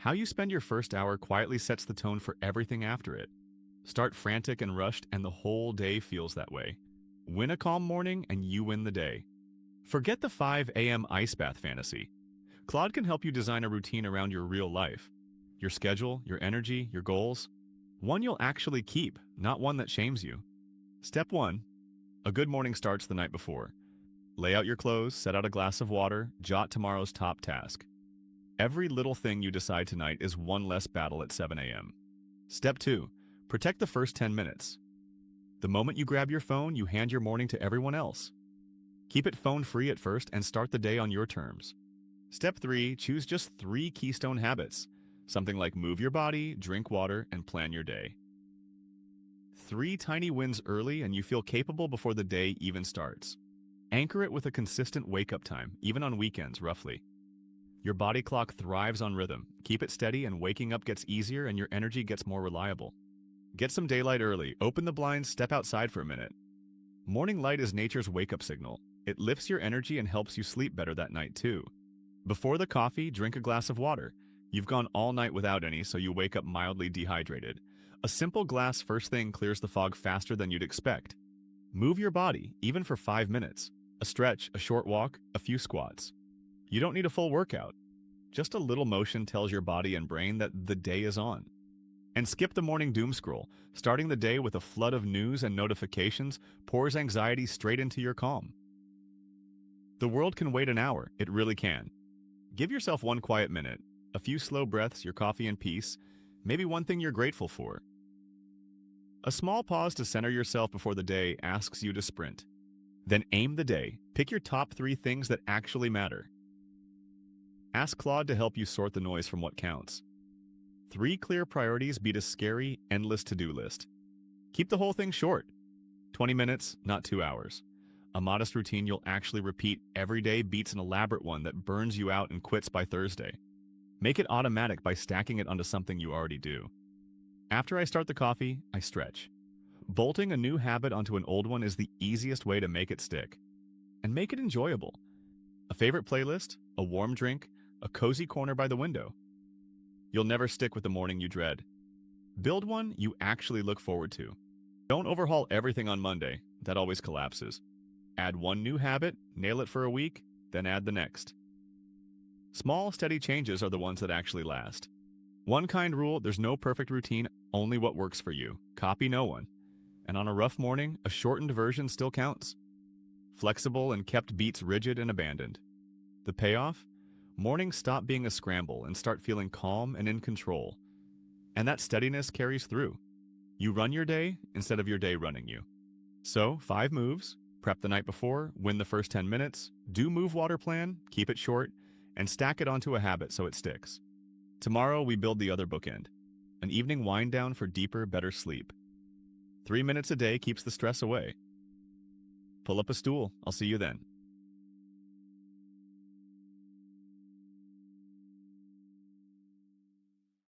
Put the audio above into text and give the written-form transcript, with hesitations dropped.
How you spend your first hour quietly sets the tone for everything after it. Start frantic and rushed, and the whole day feels that way. Win a calm morning, and you win the day. Forget the 5 a.m. ice bath fantasy. Claude can help you design a routine around your real life. Your schedule, your energy, your goals. One you'll actually keep, not one that shames you. Step 1. A good morning starts the night before. Lay out your clothes, set out a glass of water, jot tomorrow's top task. Every little thing you decide tonight is one less battle at 7 a.m. Step 2. Protect the first 10 minutes. The moment you grab your phone, you hand your morning to everyone else. Keep it phone-free at first and start the day on your terms. Step 3. Choose just 3 keystone habits. Something like move your body, drink water, and plan your day. 3 tiny wins early and you feel capable before the day even starts. Anchor it with a consistent wake-up time, even on weekends, roughly. Your body clock thrives on rhythm. Keep it steady and waking up gets easier and your energy gets more reliable. Get some daylight early, open the blinds, step outside for a minute. Morning light is nature's wake-up signal. It lifts your energy and helps you sleep better that night too. Before the coffee, drink a glass of water. You've gone all night without any, so you wake up mildly dehydrated. A simple glass first thing clears the fog faster than you'd expect. Move your body, even for 5 minutes. A stretch, a short walk, a few squats. You don't need a full workout. Just a little motion tells your body and brain that the day is on. And skip the morning doomscroll. Starting the day with a flood of news and notifications pours anxiety straight into your calm. The world can wait an hour, it really can. Give yourself one quiet minute, a few slow breaths, your coffee in peace, maybe one thing you're grateful for. A small pause to center yourself before the day asks you to sprint. Then aim the day. Pick your top 3 things that actually matter. Ask Claude to help you sort the noise from what counts. 3 clear priorities beat a scary, endless to-do list. Keep the whole thing short. 20 minutes, not 2 hours. A modest routine you'll actually repeat every day beats an elaborate one that burns you out and quits by Thursday. Make it automatic by stacking it onto something you already do. After I start the coffee, I stretch. Bolting a new habit onto an old one is the easiest way to make it stick. And make it enjoyable. A favorite playlist, a warm drink, a cozy corner by the window. You'll never stick with the morning you dread. Build one you actually look forward to. Don't overhaul everything on Monday. That always collapses. Add one new habit, nail it for a week, then add the next. Small, steady changes are the ones that actually last. One kind rule, there's no perfect routine, only what works for you. Copy no one. And on a rough morning, a shortened version still counts. Flexible and kept beats rigid and abandoned. The payoff? Mornings stop being a scramble and start feeling calm and in control. And that steadiness carries through. You run your day instead of your day running you. So, 5 moves. Prep the night before, win the first 10 minutes, do move water plan, keep it short, and stack it onto a habit so it sticks. Tomorrow we build the other bookend. An evening wind down for deeper, better sleep. 3 minutes a day keeps the stress away. Pull up a stool. I'll see you then.